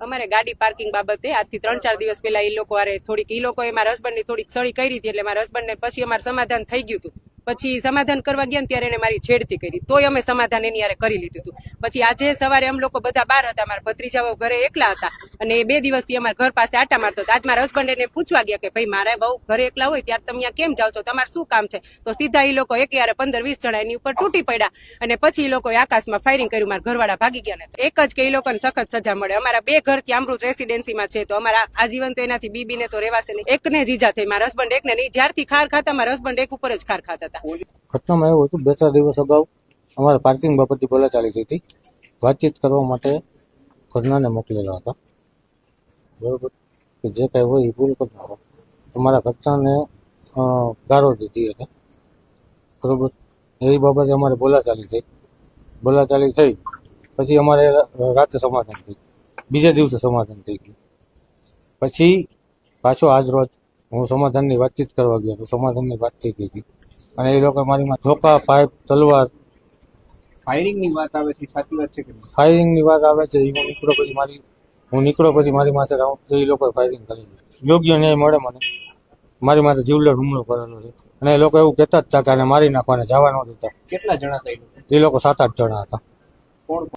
અમારે ગાડી પાર્કિંગ બાબતે આજથી 3-4 દિવસ પહેલા એ લોકો મારા હસબન્ડની થોડીક સળી કરી હતી, એટલે મારા હસબન્ડને પછી અમારું સમાધાન થઈ ગયું હતું. પછી સમાધાન કરવા ગયા ને ત્યારે એને મારી છેડતી કરી, તોય અમે સમાધાન એની યારે કરી લીધું હતું. પછી આજે સવારે અમે લોકો બધા બહાર હતા, મારા ભત્રીજાઓ ઘરે એકલા હતા અને એ 2 દિવસથી અમારા ઘર પાસે આટા મારતો હતો. આજ મારા હસબન્ડ એને પૂછવા ગયા કે ભાઈ મારા બહુ ઘરે એકલા હોય ત્યારે તમે અહીંયા કેમ જાઓ છો, તમારે શું કામ છે? તો સીધા એ લોકો એક યારે 15-20 જણા એની ઉપર તૂટી પડ્યા અને પછી એ લોકોએ આકાશમાં ફાયરિંગ કર્યું. મારા ઘરવાળા ભાગી ગયા ને એક જ કે એ લોકોને સખત સજા મળે. અમારા 2 ઘર ત્યાં અમૃત રેસિડેન્સીમાં છે, તો અમારા આજીવન તો એનાથી બીબીને તો રહેવાશે નહીં. એકને જ ઈજા થઈ, મારા હસબન્ડ એકને નહીં. જ્યારથી ખાર ખાતા મારા હસબન્ડ એક ઉપર જ ખાર ખાતા હતા. ઘટનામાં એવું હતું, 2-4 દિવસ અગાઉ અમારે પાર્કિંગ બાબતની બોલાચાલી થઈ હતી. વાતચીત કરવા માટે ઘરનાને મોકલેલા હતા, બરોબર, કે જે કાંઈ હોય એ પૂરું કરી નાખો. તમારા ઘરનાને ગારો દીધી હતી, બરોબર. એ બાબતે અમારે બોલાચાલી થઈ. પછી અમારે રાતે સમાધાન થયું, બીજા દિવસે સમાધાન થઈ ગયું. પછી પાછો આજ રોજ હું સમાધાનની વાતચીત કરવા ગયો તો સમાધાનની વાત થઈ ગઈ હતી અને એ લોકો મારીમાં ધોકા, પાઇપ, તલવાર, ફાયરિંગની વાત આવે છે, સાચી વાત છે કે ફાયરિંગની વાત આવે છે. હું નીકળો પછી મારી માથે એ લોકોએ ફાયરિંગ કરેલું. યોગ્ય ન્યાય મળે મને. મારી માથે જીવલેણ હુમલો કરેલો છે અને એ લોકો એવું કહેતા જ હતા કે આને મારી નાખવાને જવા ન દેતા. કેટલા જણા હતા એ લોકો? 7-8 જણા હતા. કોણ